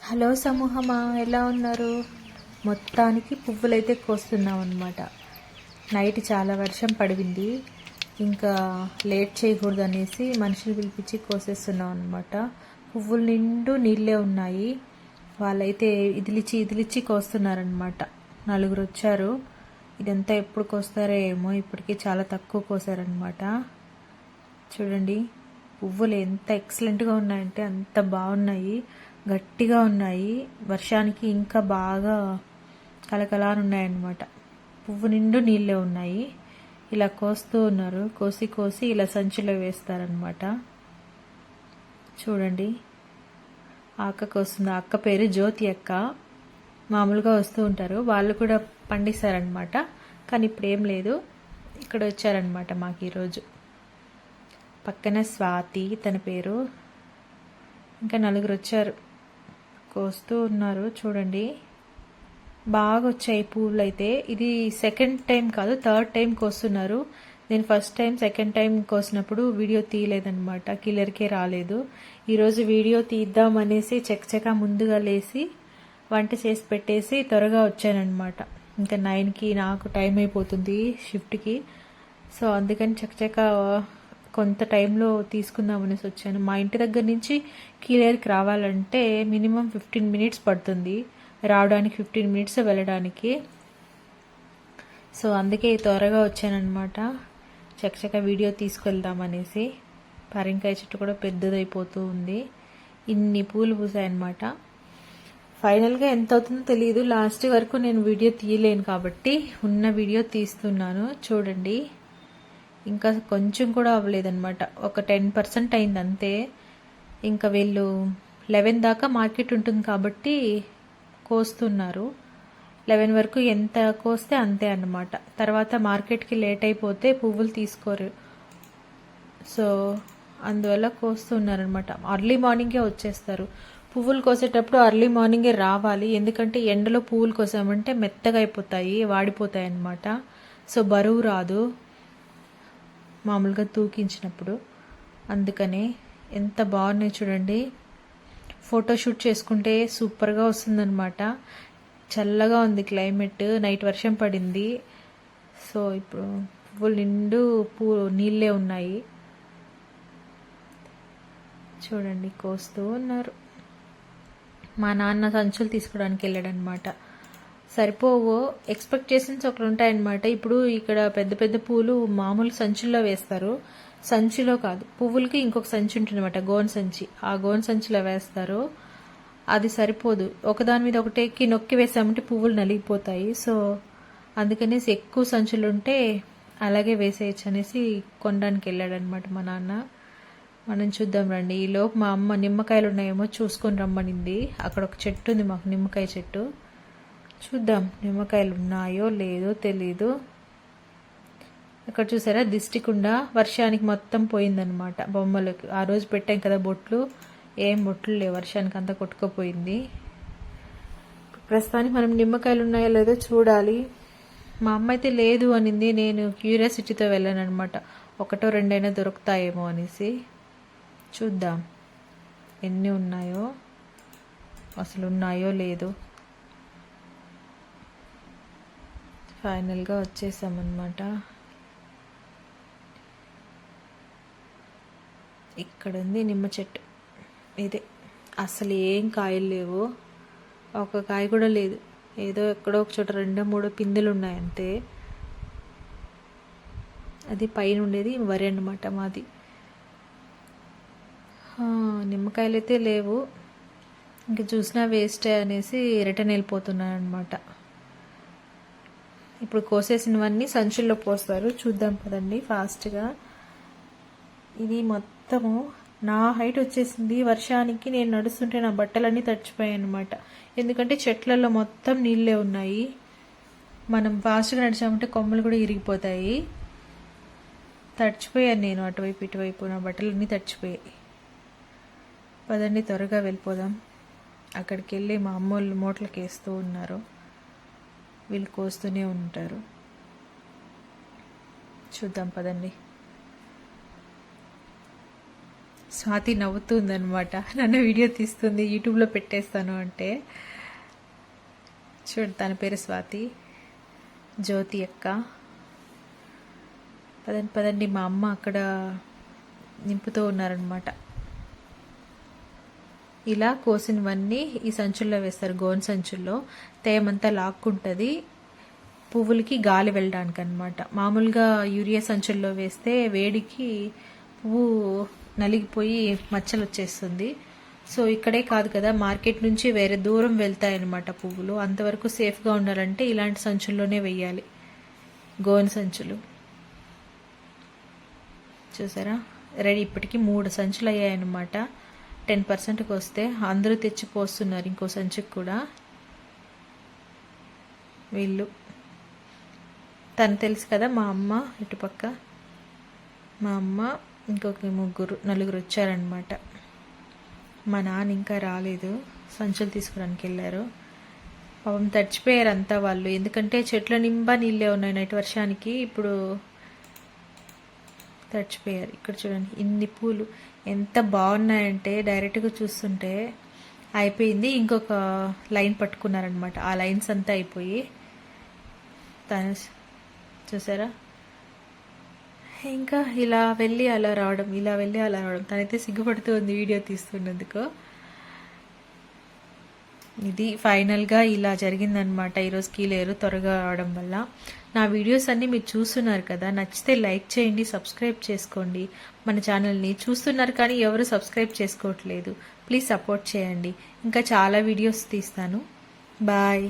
Hello సమూహమా, ఎలా ఉన్నారు? మొత్తానికి పువ్వులైతే కోస్తున్నాం అనమాట. నైట్ చాలా వర్షం పడింది, ఇంకా లేట్ చేయకూడదు అనేసి మనుషులు పిలిపించి కోసేస్తున్నాం అనమాట. పువ్వులు నిండు నీళ్ళే ఉన్నాయి. వాళ్ళైతే ఇదిలిచ్చి కోస్తున్నారనమాట. 4 వచ్చారు. ఇదంతా ఎప్పుడు కోస్తారో ఏమో, ఇప్పటికీ చాలా తక్కువ కోసారనమాట. చూడండి పువ్వులు ఎంత ఎక్సలెంట్గా ఉన్నాయంటే అంత బాగున్నాయి, గట్టిగా ఉన్నాయి. వర్షానికి ఇంకా బాగా కలకలానున్నాయన్నమాట. పువ్వు నిండు నీళ్ళే ఉన్నాయి. ఇలా కోస్తూ ఉన్నారు. కోసి ఇలా సంచిలో వేస్తారనమాట. చూడండి ఆ అక్కకు వస్తుంది. ఆ అక్క పేరు జ్యోతి అక్క. మామూలుగా వస్తూ ఉంటారు, వాళ్ళు కూడా పండిస్తారనమాట. కానీ ఇప్పుడు ఏం లేదు, ఇక్కడ వచ్చారనమాట మాకు ఈరోజు. పక్కన స్వాతి తన పేరు. ఇంకా 4 వచ్చారు, కోస్తూ ఉన్నారు. చూడండి బాగా వచ్చాయి పూలు అయితే. ఇది సెకండ్ టైం కాదు, థర్డ్ టైం కోస్తున్నారు. నేను ఫస్ట్ టైం సెకండ్ టైం కోసినప్పుడు వీడియో తీయలేదన్నమాట, క్లియర్కే రాలేదు. ఈరోజు వీడియో తీద్దామనేసి చకచకా ముందుగా లేచి వంట చేసి పెట్టేసి త్వరగా వచ్చానమాట. ఇంకా 9కి నాకు టైం అయిపోతుంది షిఫ్ట్కి. సో అందుకని చకచకా కొంత టైంలో తీసుకుందామనేసి వచ్చాను. మా ఇంటి దగ్గర నుంచి క్లియర్కి రావాలంటే మినిమం 15 మినిట్స్ పడుతుంది, రావడానికి 15 మినిట్స్, వెళ్ళడానికి. సో అందుకే త్వరగా వచ్చానమాట, చకచకా వీడియో తీసుకెళ్దామనేసి. పరింకాయ చెట్టు కూడా పెద్దదైపోతూ ఉంది. ఇన్ని పూలు పూసాయన్నమాట. ఫైనల్గా ఎంత అవుతుందో తెలియదు. లాస్ట్ వరకు నేను వీడియో తీయలేను కాబట్టి ఉన్న వీడియో తీస్తున్నాను. చూడండి ఇంకా కొంచెం కూడా అవ్వలేదన్నమాట, ఒక 10% అయింది అంతే. ఇంకా వీళ్ళు 11 దాకా మార్కెట్ ఉంటుంది కాబట్టి కోస్తున్నారు. 11 వరకు ఎంత కోస్తే అంతే అన్నమాట. తర్వాత మార్కెట్కి లేట్ అయిపోతే పువ్వులు తీసుకోరు. సో అందువల్ల కోస్తున్నారనమాట. అర్లీ మార్నింగే వచ్చేస్తారు. పువ్వులు కోసేటప్పుడు అర్లీ మార్నింగే రావాలి, ఎందుకంటే ఎండలో పువ్వులు కోసామంటే మెత్తగా అయిపోతాయి, వాడిపోతాయి అన్నమాట. సో బరువు రాదు మామూలుగా తూకించినప్పుడు. అందుకనే ఎంత బాగున్నాయి చూడండి. ఫోటోషూట్ చేసుకుంటే సూపర్గా వస్తుందన్నమాట. చల్లగా ఉంది క్లైమేట్, నైట్ వర్షం పడింది. సో ఇప్పుడు పువ్వులు నిండు నీళ్ళే ఉన్నాయి. చూడండి కోస్తూ ఉన్నారు. మా నాన్న సంచులు తీసుకోవడానికి వెళ్ళాడనమాట. సరిపోవు, ఎక్స్పెక్టేషన్స్ ఒకటి ఉంటాయన్నమాట. ఇప్పుడు ఇక్కడ పెద్ద పెద్ద పూలు మామూలు సంచుల్లో వేస్తారు, సంచిలో కాదు, పువ్వులకి ఇంకొక సంచి ఉంటుంది అనమాట, గోన్ సంచి. ఆ గోన్ సంచిలో వేస్తారు. అది సరిపోదు, ఒకదాని మీద ఒకటి నొక్కి వేసామంటే పువ్వులు నలిగిపోతాయి. సో అందుకనేసి ఎక్కువ సంచులు ఉంటే అలాగే వేసేయచ్చు అనేసి కొనడానికి వెళ్ళాడనమాట మా నాన్న. మనం చూద్దాం రండి. ఈలోపు మా అమ్మ నిమ్మకాయలు ఉన్నాయేమో చూసుకొని రమ్మనింది. అక్కడ ఒక చెట్టు ఉంది మాకు, నిమ్మకాయ చెట్టు. చూద్దాం నిమ్మకాయలు ఉన్నాయో లేదో తెలీదు. అక్కడ చూసారా దిష్టికుండా వర్షానికి మొత్తం పోయిందనమాట బొమ్మలకు. ఆ రోజు పెట్టాం కదా బొట్లు, ఏం బొట్లు లేవు, వర్షానికి అంతా కొట్టుకుపోయింది. ప్రస్తుతానికి మనం నిమ్మకాయలు ఉన్నాయో లేదో చూడాలి. మా అమ్మ అయితే లేదు అనింది. నేను క్యూరియాసిటీతో వెళ్ళాను అనమాట, 1 2 దొరుకుతాయేమో అనేసి. చూద్దాం ఎన్ని ఉన్నాయో, అసలు ఉన్నాయో లేదో. ఫైనల్గా వచ్చేసామన్నమాట. ఇక్కడ ఉంది నిమ్మ చెట్టు. ఇదే అసలు ఏం కాయలు లేవు, ఒక కాయ కూడా లేదు. ఏదో ఎక్కడో ఒక చోట 2 3 పిందెలు ఉన్నాయి అంతే. అది పైన ఉండేది వరి అన్నమాట మాది. నిమ్మకాయలు అయితే లేవు, ఇంక చూసినా వేస్టే అనేసి రిటర్న్ వెళ్ళిపోతున్నాను అనమాట. ఇప్పుడు కోసేసినవన్నీ సంచుల్లో పోస్తారు. చూద్దాం కదండి ఫాస్ట్గా. ఇది మొత్తము నా హైట్ వచ్చేసింది. వర్షానికి నేను నడుస్తుంటే నా బట్టలన్నీ తడిచిపోయాయి అనమాట, ఎందుకంటే చెట్లలో మొత్తం నీళ్ళే ఉన్నాయి. మనం ఫాస్ట్గా నడిచామంటే కొమ్మలు కూడా ఇరిగిపోతాయి. తడిచిపోయాను నేను, అటువైపు ఇటువైపు నా బట్టలన్నీ తడిచిపోయాయి. పదండి త్వరగా వెళ్ళిపోదాం. అక్కడికి వెళ్ళి మా అమ్మోళ్ళు మూటలకు వేస్తూ ఉన్నారు, వీళ్ళు కోస్తూనే ఉంటారు. చూద్దాం పదండి. స్వాతి నవ్వుతుందనమాట, నన్ను వీడియో తీస్తుంది యూట్యూబ్లో పెట్టేస్తాను అంటే. చూడు, తన పేరు స్వాతి, జ్యోతి అక్క. పదండి పదండి, మా అమ్మ అక్కడ నింపుతూ ఉన్నారనమాట. ఇలా కోసినవన్నీ ఈ సంచుల్లో వేస్తారు, గోన్ సంచుల్లో. తేమంతా లాక్కుంటుంది పువ్వులకి గాలి వెళ్ళడానికి అనమాట. మామూలుగా యూరియా సంచుల్లో వేస్తే వేడికి పువ్వు నలిగిపోయి మచ్చలు వచ్చేస్తుంది. సో ఇక్కడే కాదు కదా, మార్కెట్ నుంచి వేరే దూరం వెళ్తాయన్నమాట పువ్వులు. అంతవరకు సేఫ్గా ఉండాలంటే ఇలాంటి సంచుల్లోనే వెయ్యాలి, గోన్ సంచులు. చూసారా, రెడీ. ఇప్పటికి 3 సంచులు అయ్యాయన్నమాట. 10%కి వస్తే అందరూ తెచ్చి పోస్తున్నారు ఇంకో సంచుకి కూడా. వీళ్ళు తను తెలుసు కదా, మా అమ్మ ఇటుపక్క, మా అమ్మ ఇంకొక 4 వచ్చారనమాట. మా నాన్న ఇంకా రాలేదు, సంచులు తీసుకురానికి వెళ్ళారు. పాపం తడిచిపోయారు అంతా వాళ్ళు, ఎందుకంటే చెట్ల నింబా నీళ్ళే ఉన్నాయి నైట్ వర్షానికి. ఇప్పుడు తడిచిపోయారు. ఇక్కడ చూడండి, ఇన్ని పూలు ఎంత బాగున్నాయంటే డైరెక్ట్గా చూస్తుంటే అయిపోయింది. ఇంకొక లైన్ పట్టుకున్నారనమాట, ఆ లైన్స్ అంతా అయిపోయి తను చూసారా. ఇంకా ఇలా వెళ్ళి అలా రావడం, ఇలా వెళ్ళి అలా రావడం. తనైతే సిగ్గుపడుతూ ఉంది వీడియో తీస్తున్నందుకు. ఇది ఫైనల్గా ఇలా జరిగిందనమాట. ఈరోజు కీలేరు త్వరగా రావడం వల్ల. నా వీడియోస్ అన్నీ మీరు చూస్తున్నారు కదా, నచ్చితే లైక్ చేయండి, సబ్స్క్రైబ్ చేసుకోండి. మన ఛానల్ని చూస్తున్నారు కానీ ఎవరు సబ్స్క్రైబ్ చేసుకోవట్లేదు. ప్లీజ్ సపోర్ట్ చేయండి. ఇంకా చాలా వీడియోస్ తీస్తాను. బాయ్.